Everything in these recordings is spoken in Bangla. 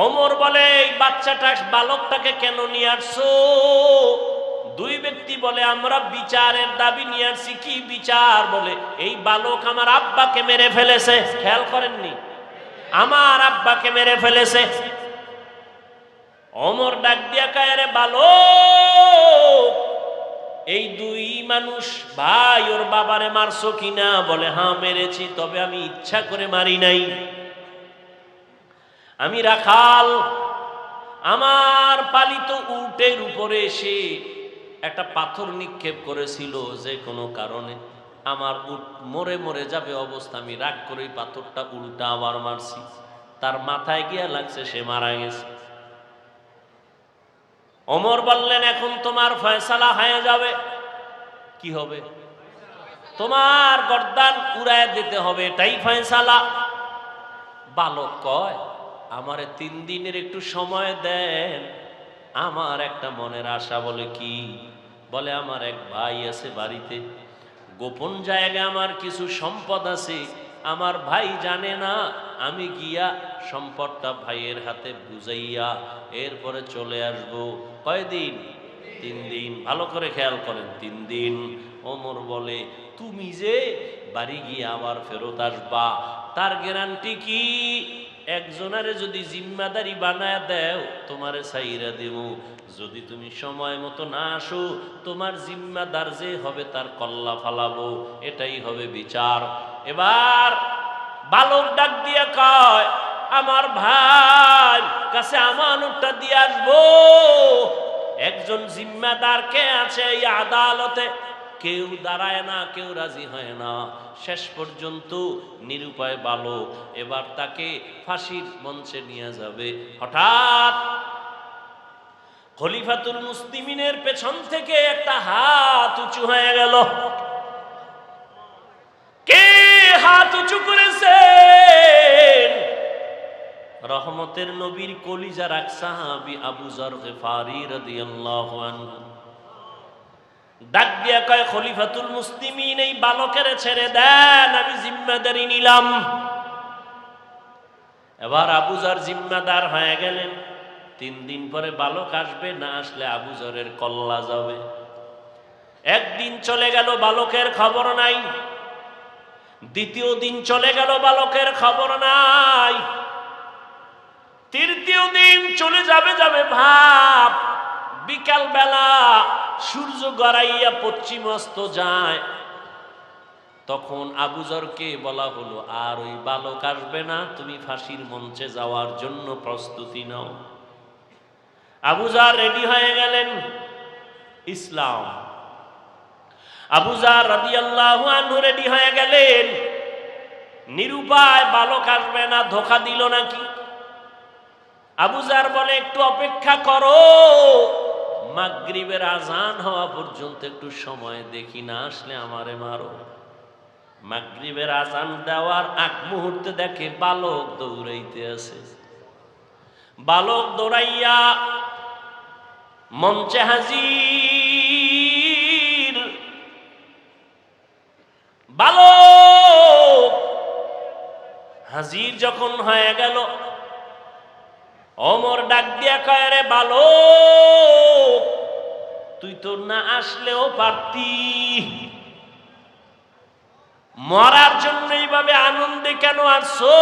ওমর বলে, এই বাচ্চাটা বালকটাকে কেন নিয়ে আসছো? দুই ব্যক্তি বলে, আমরা বিচারের দাবি নিয়ে আসছি। কি বিচার? বলে, এই বালক আমার আব্বাকে মেরে ফেলেছে। খেয়াল করেননি? আমার আব্বাকে মেরে ফেলেছে। ওমর ডাক দিয়া কয়, রে বালক, এই দুই মানুষ ভাই, ওর বাবারে মারছো কিনা? বলে, হ্যাঁ মেরেছি, তবে আমি ইচ্ছা করে মারি নাই। আমি রাখাল, আমার পালিত উটের উপরে এসে একটা পাথর নিক্ষেপ করেছিল, যে কোনো কারণে আমার উট মরে মরে যাবে অবস্থা, আমি রাগ করে ওই পাথরটা উল্টা আবার মারছি, তার মাথায় গিয়া লাগছে, সে মারা গেছে। ওমর বললেন, এখন তোমার ফয়সালা হয়ে যাবে। কি হবে? তোমার গর্দান উড়ায় দিতে হবে, এটাই ফয়সালা। বালক কয়, আমারে 3 দিনের একটু সময় দেন, আমার একটা মনের আশা। বলে, কি? বলে, আমার এক ভাই আছে বাড়িতে, গোপন জায়গায় আমার কিছু সম্পদ আছে, আমার ভাই জানে না, আমি গিয়া সম্পদটা ভাইয়ের হাতে বুঝাইয়া এরপরে চলে আসবো। কয়দিন? 3 দিন। ভালো করে খেয়াল করেন, 3 দিন। ওমর বলে, তুমি যে বাড়ি গিয়ে আবার ফেরত আসবা, তার গ্যারান্টি কি? একজনারে যদি জিম্মাদারি বানায় দেও, তোমারে ছাইরা দেব। যদি তুমি সময় মতো না আসো, তোমার জিম্মাদার যে হবে তার কল্লা ফালাবো, এটাই হবে বিচার। এবার বালক ডাক দিয়া কয়, আমার ভাই কাছে আমানতটা দিয়ে আসবো। একজন জিম্মাদার কে আছে এই আদালতে? কেউ দাঁড়ায় না, কেউ রাজি হয় না। শেষ পর্যন্ত নিরুপায় বালক, এবার তাকে ফাঁসির মঞ্চে নিয়ে যাবে। হঠাৎ খলিফাতুল মুসলিমিনের পেছন থেকে একটা হাত উঁচু হয়ে গেল। কে হাত উঁচু করেছে? রহমতের নবীর কলিজার এক সাহাবী আবু যর গিফারি রাদিয়াল্লাহু আনহু। ডাক দিয়া কয়, খলিফাতুল মুসলিমিন, এই বালকের ছেড়ে দেন, আমি জিম্মাদারি নিলাম। এবার আবু যর জিম্মাদার হয়ে গেলেন। 3 দিন পরে বালক আসবে, না আসলে আবু যরের কল্লা যাবে। একদিন চলে গেল, বালকের খবর নাই। দ্বিতীয় দিন চলে গেল, বালকের খবর নাই। তৃতীয় দিন চলে যাবে ভাব, বিকাল বেলা সূর্য গড়াইয়া পশ্চিম অস্ত যায়, তখন আবু যরকে বলা হলো, আর ওই বালক আসবে না, তুমি ফাঁসির মঞ্চে যাওয়ার জন্য প্রস্তুতি নাও। আবু যর রেডি হয়ে গেলেন। ইসলাম। আবু যর রাদিয়াল্লাহু আনহু রেডি হয়ে গেলেন। নিরুপায়, বালক আসবে না, ধোঁকা দিল নাকি? আবু যর বলে, একটু অপেক্ষা করো, মাগরিবের আজান হওয়া পর্যন্ত একটু সময় দেখি, না আসলে আমারে মারো। মাগরিবের আজান দেওয়ার আগ মুহূর্তে দেখে বালক দৌড়াইতে আছে। বালক দৌড়াইয়া মঞ্চে হাজির। বালক হাজির যখন হয়ে গেল, ওমর ডাক দিয়া কয়, রে বালক, তুই তো না আসলেও পারতি, মরার জন্য এইভাবে আনন্দে কেন আসছো?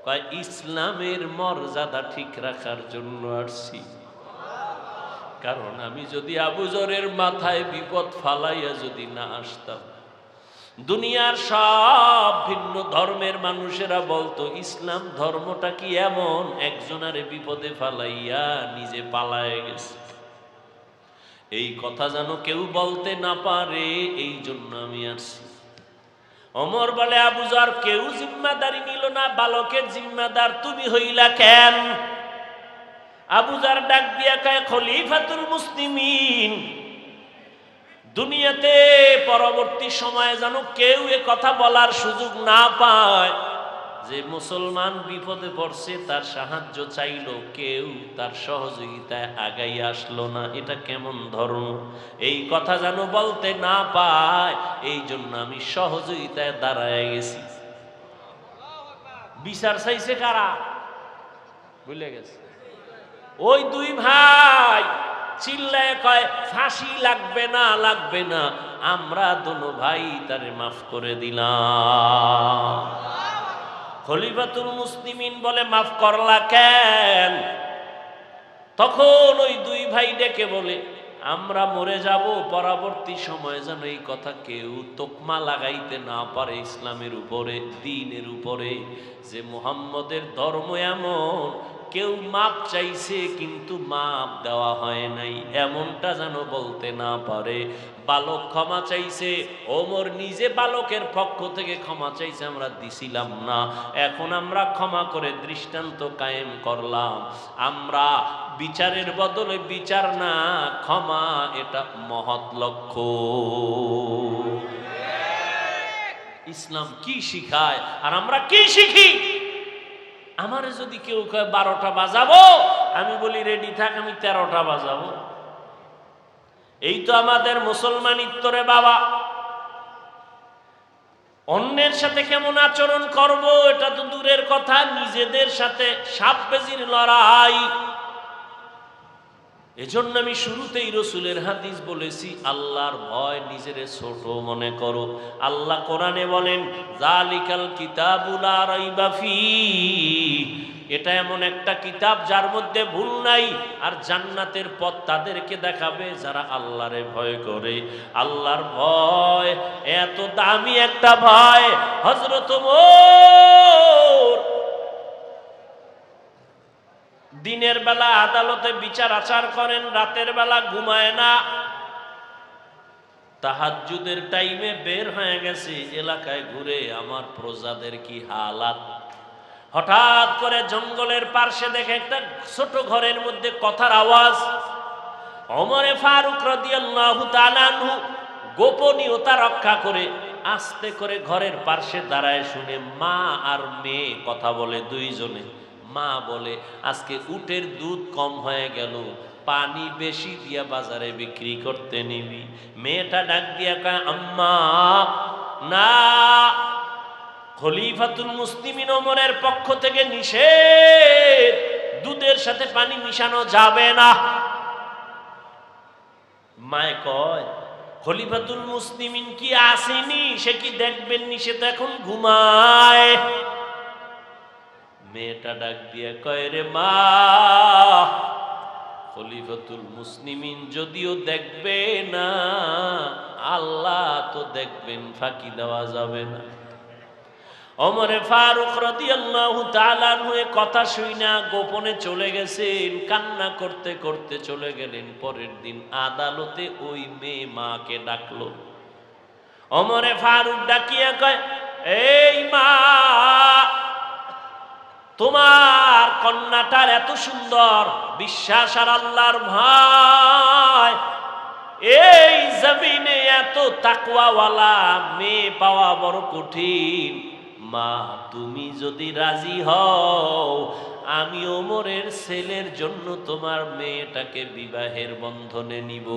কয়, ইসলামের মর্যাদা ঠিক রাখার জন্য আসছি। কারণ আমি যদি আবু যরের মাথায় বিপদ ফালাইয়া যদি না আসতাম, দুনিয়ার সব ভিন্ন ধর্মের মানুষেরা বলতো, ইসলাম ধর্মটা কি এমন, একজনারে বিপদে ফালাইয়া নিজে পালায় গেছে। এই কথা যেন কেউ বলতে না পারে, এই জন্য আমি আসছি। ওমর বলে, আবু যর কেউ জিম্মাদারি নিল না, বালকের জিম্মাদার তুমি হইলা কেন? আবু যর ডাক দিয়া কয়, খলিফাতুল মুসলিমিন, দুনিয়াতে পরবর্তী সময়ে যেন কেউ এ কথা বলার সুযোগ না পায় যে মুসলমান বিপদে পড়ছে, তার সাহায্য চাইল, কেউ তার সহযোগিতায় আগাই আসলো না, এটা কেমন ধর্ম? এই কথা যেন বলতে না পায়, এই জন্য আমি সহযোগিতায় দাঁড়ায় গেছি। বিচার চাইছে কারা? ভুলে গেছে। ওই দুই ভাই চিল্লায় কয় ফাঁসি লাগবে না, লাগবে না, আমরা দোনো ভাই তারে মাফ করে দিলাম। খলিফাতুল মুসলিমিন বলে মাফ করলা কেন? তখন ওই দুই ভাই ডেকে বলে আমরা মরে যাব, পরবর্তী সময়ে যেন এই কথা কেউ তোকমা লাগাইতে না পারে ইসলামের উপরে, দ্বীনের উপরে, যে মুহাম্মদের ধর্ম এমন, কেউ মাপ চাইছে কিন্তু মাপ দেওয়া হয় নাই, এমনটা যেন বলতে না পারে। বালক ক্ষমা চাইছে, ওমর নিজে বালকের পক্ষ থেকে ক্ষমা চাইছে, আমরা দিছিলাম না, এখন আমরা ক্ষমা করে দৃষ্টান্ত কায়েম করলাম। আমরা বিচারের বদলে বিচার না, ক্ষমা, এটা মহৎ লক্ষ্য। ইসলাম কি শিখায় আর আমরা কি শিখি? আমারে যদি কেউ কয় 12টা বাজাবো, আমি বলি রেডি থাক, আমি 13টা বাজাবো। এই তো আমাদের মুসলমানিত্ব রে বাবা। অন্যের সাথে কেমন আচরণ করব এটা তো দূরের কথা, নিজেদের সাথে সাপ বেজির লড়াই। এজন্য আমি শুরুতেই রসুলের হাদিস বলেছি, আল্লাহর ভয়, নিজের ছোট মনে করো। আল্লাহ কোরআনে বলেন যালিকাল কিতাবু লা রাইবা ফীহ, এটা এমন একটা কিতাব যার মধ্যে ভুল নাই, আর জান্নাতের পথ তাদেরকে দেখাবে যারা আল্লাহরে ভয় করে। আল্লাহর ভয় এত দামি একটা ভয়, হযরত ওমর দিনের বেলা আদালতে বিচার আচার করেন, রাতের বেলা ঘুমায় না। তাহাজ্জুদের টাইমে বের হয়ে গেছে এলাকায় ঘুরে, আমার প্রজাদের কি হালাত। হঠাৎ করে জঙ্গলের পার্শ্বে দেখে একটা ছোট ঘরের মধ্যে কথার আওয়াজ। ওমরে ফারুক রাদিয়াল্লাহু তাআলা আনহু গোপনীয়তা রক্ষা করে আস্তে করে ঘরের পার্শ্বে দাঁড়ায়, শুনে মা আর মেয়ে কথা বলে দুইজনে। মা বলে আজকে উটের দুধ কম হয়ে গেল, পানি বেশি দিয়া বাজারে বিক্রি করতে নিবি। মেয়েটা ডাক দিয়া কয় আম্মা না, খলিফাতুল মুসলিমিন ওমরের পক্ষ থেকে নিষেধ, দুধের সাথে পানি মিশানো যাবে না। মায়ে কয় খলিফাতুল মুসলিমিন কি আসেনি, সে কি দেখবেন নি, সে তো এখন ঘুমায়। মেয়েটা ডাক দিয়ে কয় রে মা, খলিফাতুল মুসলিমিন যদিও দেখবে না, আল্লাহ তো দেখবেন, ফাঁকি দেওয়া যাবে না। ওমরে ফারুক রাদিয়াল্লাহু তাআলা আনহু কথা শুইনা গোপনে চলে গেছেন, কান্না করতে করতে চলে গেলেন। পরের দিন আদালতে ওই মেয়ে মাকে ডাকলো। ওমরে ফারুক ডাকিয়া কয় এই মা, তোমার কন্যাটার এত সুন্দর বিশ্বাস আর আল্লাহর ভয়, এই জমিনে এত তাকওয়াওয়ালা মেয়ে পাওয়া বড় কঠিন। মা তুমি যদি রাজি হও, আমি ওমরের ছেলের জন্য তোমার মেয়েটাকে বিবাহের বন্ধনে নিব।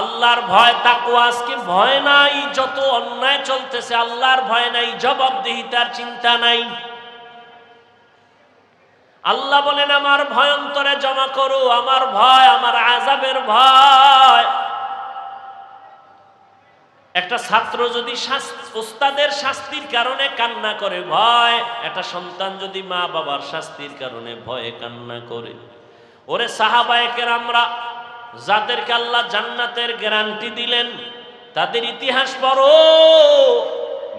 আল্লাহর ভয়, তাকওয়া আজকে ভয় নাই, যত অন্যায় চলতেছে আল্লাহর ভয় নাই, জবাবদিহিতার চিন্তা নাই। আল্লাহ বলেন আমার ভয় অন্তরে জমা করো, আমার ভয়, আমার আযাবের ভয়। একটা ছাত্র যদি ওস্তাদের শাস্তির কারণে কান্না করে ভয়, একটা সন্তান যদি মা বাবার শাস্তির কারণে ভয়ে কান্না করে। ওরে সাহাবায়ে কেরামরা যাদেরকে আল্লাহ জান্নাতের গ্যারান্টি দিলেন, তাদের ইতিহাস পড়ো,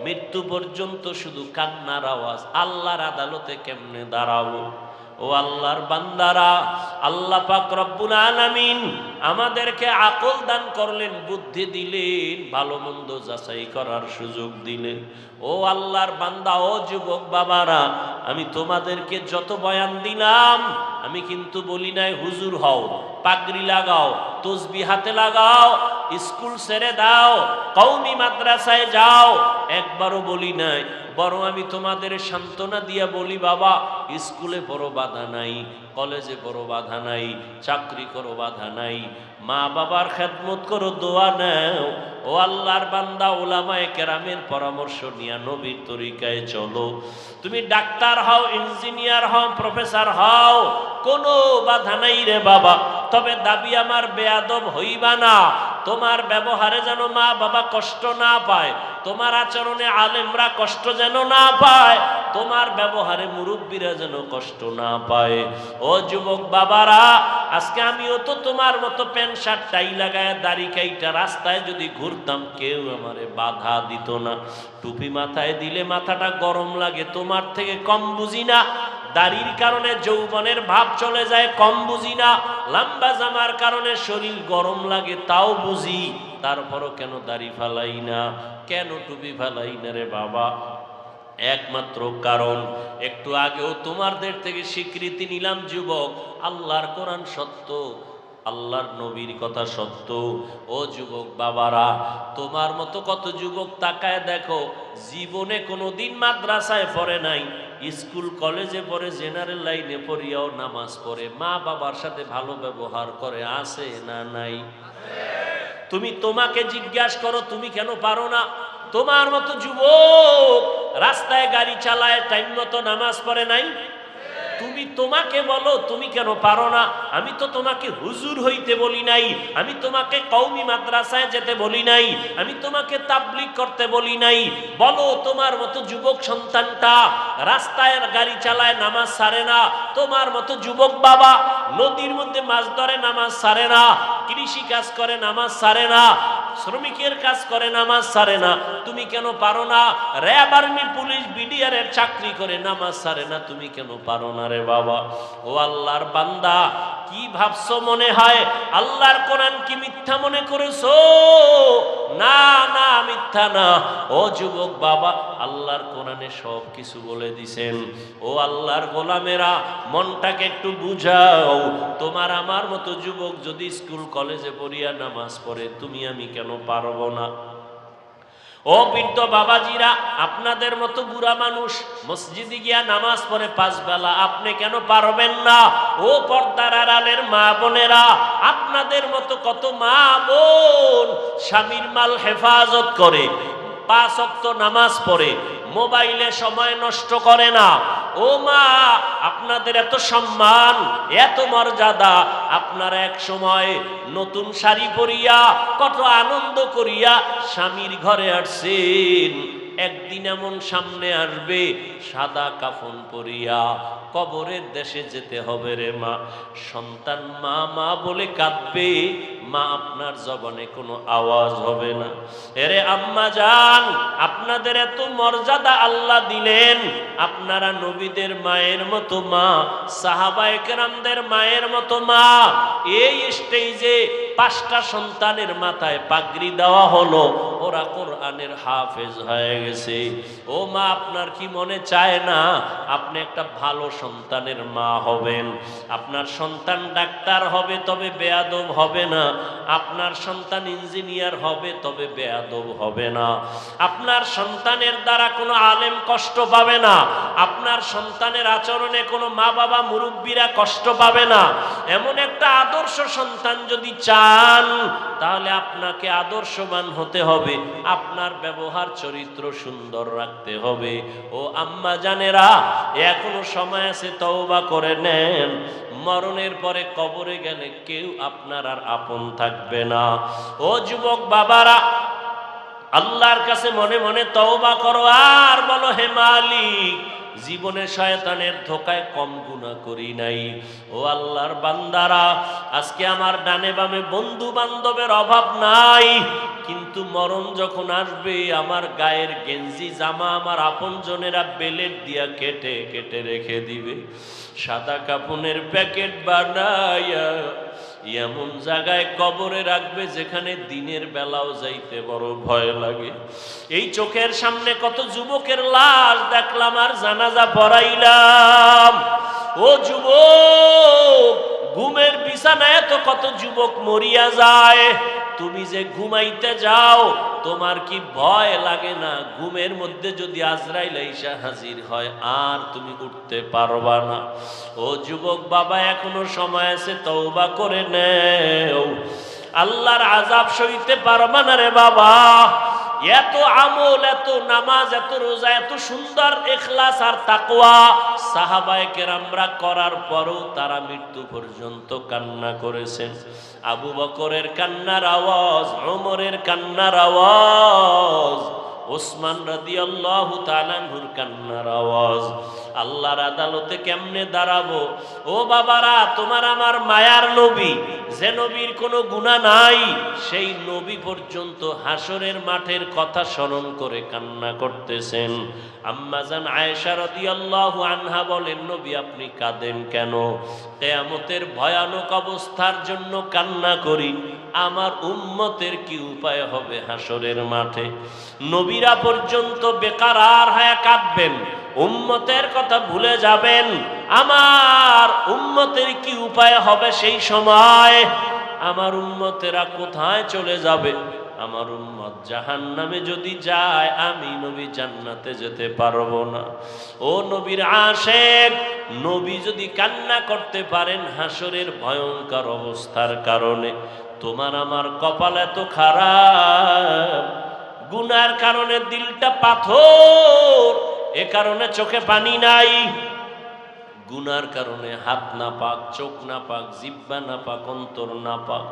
মৃত্যু পর্যন্ত শুধু কান্নার আওয়াজ। আল্লাহর আদালতে কেমনে দাঁড়াবো? ও আল্লাহর বান্দারা, আল্লাহ পাক রব্বুল আলামিন আমাদেরকে আকল দান করলেন, বুদ্ধি দিলেন, ভালো মন্দ যাচাই করার সুযোগ দিলেন। ও আল্লাহর বান্দা, ও যুবক বাবারা, আমি তোমাদেরকে যত বয়ান দিলাম, আমি কিন্তু বলি নাই হুজুর হও, পাগড়ি লাগাও, তসবিহ হাতে লাগাও, স্কুল ছেড়ে দাও, কওমি মাদ্রাসায় যাও, একবারও বলি নাই। বরং আমি তোমাদের সান্ত্বনা দিয়া বলি বাবা, স্কুলে বড় বাধা নাই, কলেজে বড় বাধা নাই, চাকরি করো বাধা নাই, মা বাবার খেদমত করো, দোয়া নেও। ও আল্লাহর বান্দা, উলামায়ে কেরামের পরামর্শ নিয়ে নবীর তরিকায় চলো। তুমি ডাক্তার হও, ইঞ্জিনিয়ার হও, প্রফেসর হও, কোনো বাধা নাই রে বাবা। তবে দাবি আমার বেয়াদব হইবা না। তোমার ব্যবহারে যেন মা বাবা কষ্ট না পায়, তোমার আচরণে আলেমরা কষ্ট যেন না পায়, তোমার ব্যবহারে মুরব্বীরা যেন কষ্ট না পায়। ও যুবক বাবারা, আজকে আমিও তো তোমার মতো প্যান্ট শার্ট টাই লাগায় দাড়ি কাইটা রাস্তায় যদি ঘুরতাম, কেউ আমারে বাধা দিত না। টুপি মাথায় দিলে মাথাটা গরম লাগে, তোমার থেকে কম বুঝি না। দাড়ির কারণে যৌবনের ভাব চলে যায়, কম বুঝি না। লম্বা জামার কারণে শরীর গরম লাগে, তাও বুঝি। তারপরও কেন দাড়ি ফালাই না, কেন টুপি ফালাই না রে বাবা? একমাত্র কারণ, একটু আগেও তোমাদের থেকে স্বীকৃতি নিলাম যুবক, আল্লাহর কোরআন সত্য, আল্লাহর নবীর কথা সত্য। ও যুবক বাবারা, তোমার মতো কত যুবক তাকায় দেখো, জীবনে কোনোদিন মাদ্রাসায় পড়ে নাই, স্কুল কলেজে পড়ে, জেনারেল লাইনে পড়িয়াও নামাজ পড়ে, মা বাবার সাথে ভালো ব্যবহার করে, আছে না নাই? তুমি তোমাকে জিজ্ঞাসা করো, তুমি কেন পারো না? তোমার মতো যুবক রাস্তায় গাড়ি চালায়, টাইম মতো নামাজ পড়ে নাই। তুমি তোমাকে বলো, তুমি কেন পারো না? আমি তো তোমাকে হুজুর হইতে বলি নাই, আমি তোমাকে কওমি মাদ্রাসায় যেতে বলি নাই, আমি তোমাকে তাবলীগ করতে বলি নাই। বলো, তোমার মতো যুবক সন্তানটা রাস্তায় গাড়ি চালায়, নামাজ ছাড়ে না। তোমার মতো যুবক বাবা নদীর মধ্যে মাছ ধরে, নামাজ ছাড়ে না। কৃষি কাজ করে, নামাজ ছাড়ে না। শ্রমিকের কাজ করে, নামাজ ছাড়ে না। তুমি কেন পারো না? র্যাব, আর্মি, পুলিশ, বিডিআর এর চাকরি করে, নামাজ ছাড়ে না। তুমি কেন পারো না রে বাবা? ও আল্লাহর বান্দা, কি ভাবছো মনে হয় আল্লাহর কোরআন কি মিথ্যা মনে করেছো? না না, মিথ্যা না। ও যুবক বাবা, আল্লাহর কোরআনে সব কিছু বলে দিছেন। ও আল্লাহর গোলামেরা, মনটাকে একটু বুঝাও। তোমার আমার মতো যুবক যদি স্কুল কলেজে পড়িয়া নামাজ পড়ে, তুমি আমি কেন পারবো না? ও বৃদ্ধ বাবাজিরা, আপনাদের মতো বুড়া মানুষ মসজিদে গিয়া নামাজ পড়ে 5 বেলা, আপনি কেন পারবেন না? ও পর্দার আড়ালের মা বোনেরা, আপনাদের মতো কত মা বোন স্বামীর মাল হেফাজত করে, 5 ওয়াক্ত নামাজ পড়ে, মোবাইলে সময় নষ্ট করে না। ও মা, আপনাদের এত সম্মান, এত মর্যাদা, আপনারা এক সময় নতুন শাড়ি পরিয়া কত আনন্দ করিয়া স্বামীর ঘরে আসছেন। একদিন এমন সামনে আসবে, সাদা কাফন পরিয়া কবরের দেশে যেতে হবে রে মা। সন্তান মা মা বলে কাঁদবে, মা আপনার জবানে কোনো আওয়াজ হবে না। এরে আম্মা জান, আপনাদের এত মর্যাদা আল্লাহ দিলেন, আপনারা নবীদের মায়ের মতো মা, সাহাবায়ে কেরামদের মায়ের মতো মা। এই স্টেজে 5টা সন্তানের মাথায় পাগড়ি দেওয়া হলো, ওরা কোরআনের হাফেজ হয়ে গেছে। ও মা, আপনার কি মনে চায় না আপনি একটা ভালো সন্তানের মা হবেন? আপনার সন্তান ডাক্তার হবে, তবে বেয়াদব হবে না। আপনার সন্তান ইঞ্জিনিয়ার হবে, তবে বেয়াদব হবে না। আপনার সন্তানের দ্বারা কোনো আলেম কষ্ট পাবে না। আপনার সন্তানের আচরণে কোনো মা বাবা মুরব্বীরা কষ্ট পাবে না। এমন একটা আদর্শ সন্তান যদি চান, তাহলে আপনাকে আদর্শবান হতে হবে, আপনার ব্যবহার চরিত্র সুন্দর রাখতে হবে। ও আম্মা জানেরা, এখনো সময় আছে, তওবা করে নেন। মরণের পরে কবরে গেলে কেউ আপনার আর আপন থাকবে না। ও যুবক বাবারা, আল্লাহর কাছে মনে মনে তওবা করো, আর বলো, হে মালিক, জীবনে শয়তানের ধোকায় কম গুনাহ করি নাই। ও আল্লাহর বান্দারা, আজকে আমার ডানে বামে বন্ধু বান্ধবের অভাব নাই, কিন্তু মরণ যখন আসবে, আমার গায়ের গেঞ্জি জামা আমার আপনজনেরা বেলেট দিয়া কেটে কেটে রেখে দিবে। সাদা কাপনের প্যাকেট বানাইয়া এমন জায়গায় কবরে রাখবে, যেখানে দিনের বেলাও যাইতে বড় ভয় লাগে। এই চোখের সামনে কত যুবকের লাশ দেখলাম আর জানাজা পড়াইলাম। ও যুবক, ঘুমের বিছানায় তো কত যুবক মরিয়া যায়। তুমি যে ঘুমাইতে যাও, তোমার কি ভয় লাগে না? ঘুমের মধ্যে যদি আজরাইল আইসা হাজির হয়, আর তুমি উঠতে পারবা না। ও যুবক বাবা, এখনো সময় আছে, তওবা করে নেও। আল্লাহর আযাব সইতে পারবা না রে বাবা। এত আমল, এত নামাজ, এত রোজা, এত সুন্দর ইখলাস আর তাকওয়া সাহাবায়ে কেরামরা করার পরও তারা মৃত্যু পর্যন্ত কান্না করেছেন। আবু বকরের কান্নার আওয়াজ, ওমরের কান্নার আওয়াজ, ওসমান রাদিয়াল্লাহু তাআলা আনহুর কান্নার আওয়াজ। আল্লাহর আদালতে কেমনে দাঁড়াবো? ও বাবারা, তোমার আমার মায়ার নবী, যে নবীর কোনো গুনাহ নাই, সেই নবী পর্যন্ত হাসরের মাঠের কথা স্মরণ করে কান্না করতেছেন। আম্মা জান আয়েশা রাদিয়াল্লাহু আনহা বলেন, নবী আপনি কাঁদেন কেন? কিয়ামতের ভয়ানক অবস্থার জন্য কান্না করি। আমার উম্মতের কি উপায় হবে হাসরের মাঠে? নবীরা পর্যন্ত বেকারার হয়ে কাঁদবেন, উম্মতের কথা ভুলে যাবেন। আমার উম্মতের কি উপায় হবে সেই সময়? আমার উম্মতেরা কোথায় চলে যাবে? আমার উম্মত জাহান্নামে যদি যায়, আমি নবী জান্নাতে যেতে পারবো না। ও নবীর আশিক, নবী যদি কান্না করতে পারেন হাসরের ভয়ঙ্কর অবস্থার কারণে, তোমার আমার কপাল এত খারাপ, গুনার কারণে দিলটা পাথর, এ কারণে চোখে পানি নাই, গুনার কারণে হাত না পাক, চোখ না পাক, জিহ্বা না পাক, অন্তর না পাক।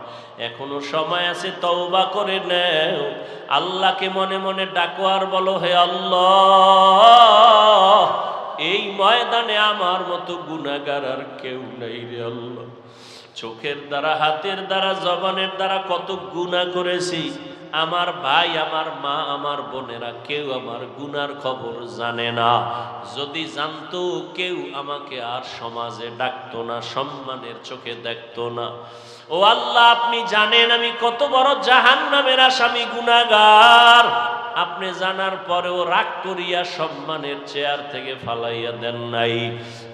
এখনো সময় আছে, তওবা করে নেও। আল্লাহকে মনে মনে ডাকো আর বলো, হে আল্লাহ, এই ময়দানে আমার মতো গুনাহগার আর কেউ নাই রে আল্লাহ। চোখের দ্বারা, হাতের দ্বারা, জবানের দ্বারা কত গুনাহ করেছি। আমার ভাই, আমার মা, আমার বোনেরা কেউ আমার গুনার খবর জানে না। যদি জানতো, কেউ আমাকে আর সমাজে ডাকতো না, সম্মানের চোখে দেখতো না। ও আল্লাহ, আপনি জানেন আমি কত বড় জাহান্নামের আসামি, গুনাহগার। আপনি জানার পরেও রাগ করিয়া সম্মানের চেয়ার থেকে ফালাইয়া দেন নাই,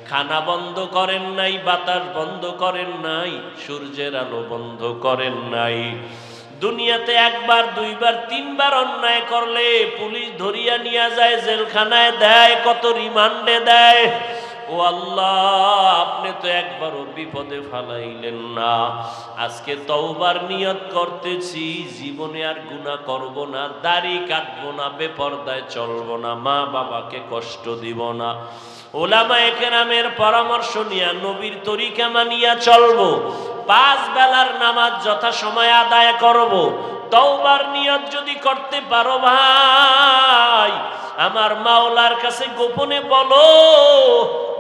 খানা বন্ধ করেন নাই, বাতাস বন্ধ করেন নাই, সূর্যের আলো বন্ধ করেন নাই। দুনিয়াতে একবার, দুইবার, তিনবার অন্যায় করলে পুলিশ ধরিয়া নিয়ে যায়, জেলখানায় দেয়, কত রিমান্ডে দেয়। ও আল্লাহ, আপনি তো একবারও বিপদে ফালাইলেন না। আজকে তওবার নিয়ত করতেছি, জীবনে আর গুনাহ করব না, দাড়ি কাটবো না, বেপরদায় চলবো না, মা বাবাকে কষ্ট দিব না। ওলামায়ে কেরামের পরামর্শ নিয়া নবীর তরিকা মানিয়া চলবো, 5 বেলার নামাজ যথাসময়ে আদায় করব। তওবার নিয়ত যদি করতে পারো ভাই, আমার মাওলার কাছে গোপনে বলো,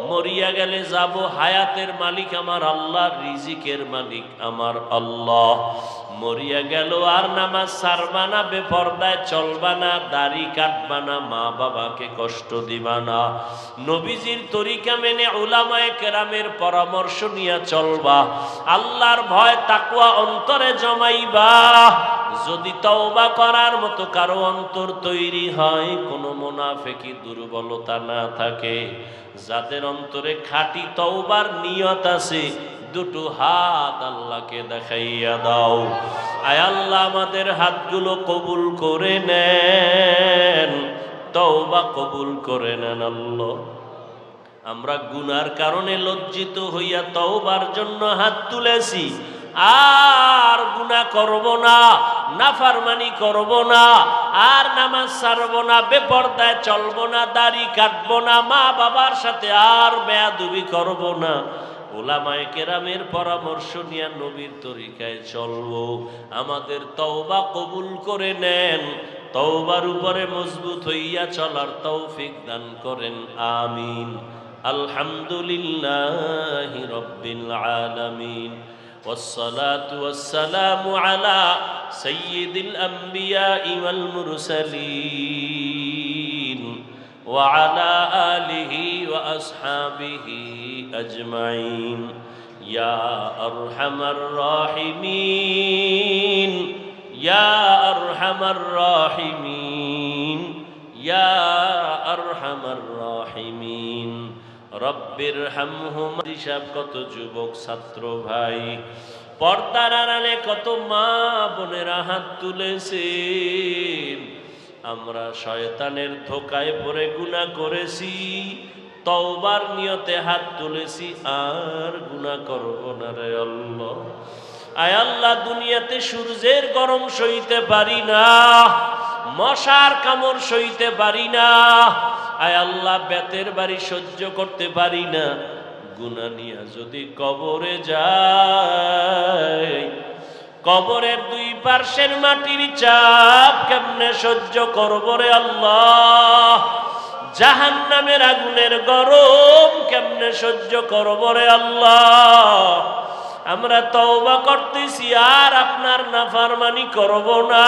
মরিয়া গেলে যাব, হায়াতের মালিক আমার আল্লাহ, রিজিকের মালিক আমার আল্লাহ। মরিয়া গেল আর নামাজ ছাড়বা না, বেপরদায় চলবা না, দাড়ি কাটবা না, মা বাবাকে কষ্ট দিবা না, নবীজির তরিকা মেনে উলামায়ে কেরামের পরামর্শ নিয়ে চলবা, আল্লাহর ভয় তাকওয়া অন্তরে জমাইবা। যদি তওবা করার মতো কারো অন্তর তৈরি হয়, কোনো মুনাফিকি দুর্বলতা না থাকে, যাদের অন্তরে খাঁটি তওবার নিয়ত আছে, দুটো হাত আল্লাহকে দেখাইয়া দাও। আয় আল্লাহ, আমাদের হাতগুলো কবুল করে নেন, তওবা কবুল করে নেন আল্লাহ। আমরা গুনার কারণে লজ্জিত হইয়া তওবার জন্য হাত তুলেছি, আর গুনাহ করব না, নাফরমানি করব না, আর নামাজ ছাড়ব না, বেপরদায় চলব না, দাড়ি কাটব না, মা বাবার সাথে আর বেয়াদবি করব না। উলামায়ে কেরামের পরামর্শ নিয়ে নবীর তরিকায় চলবো। আমাদের তওবা কবুল করে নেন, তওবার উপরে মজবুত হইয়া চলার তৌফিক দান করেন, আমিন। আলহামদুলিল্লাহি রাব্বিল আলামিন, والصلاة والسلام على سيد الأنبياء والمرسلين وعلى آله وأصحابه أجمعين يا أرحم الراحمين يا أرحم الراحمين يا أرحم الراحمين রব্বির হামহুমা। হিসাব কত যুবক ছাত্র ভাই, পর্দার আড়ালে কত মা বোনেরা হাত তুলেছেন। আমরা শয়তানের ধোকায় পড়ে গুনাহ করেছি, তওবার নিয়তে হাত তুলেছি, আর গুনাহ করব না রে আল্লাহ। আয় আল্লাহ দুনিয়াতে সূর্যের গরম সইতে পারি না, মশার কামড় সইতে পারি না, আয় আল্লাহ বেতের বাড়ি সহ্য করতে পারি না। গুনাহ নিয়া যদি কবরে যাই, কবরের দুই পার্শ্বের মাটির চাপ কেমনে সহ্য করব রে আল্লাহ, জাহান্নামের আগুনের গরম কেমনে সহ্য করব রে আল্লাহ। আমরা তওবা করতেছি আর আপনার নাফরমানি করব না।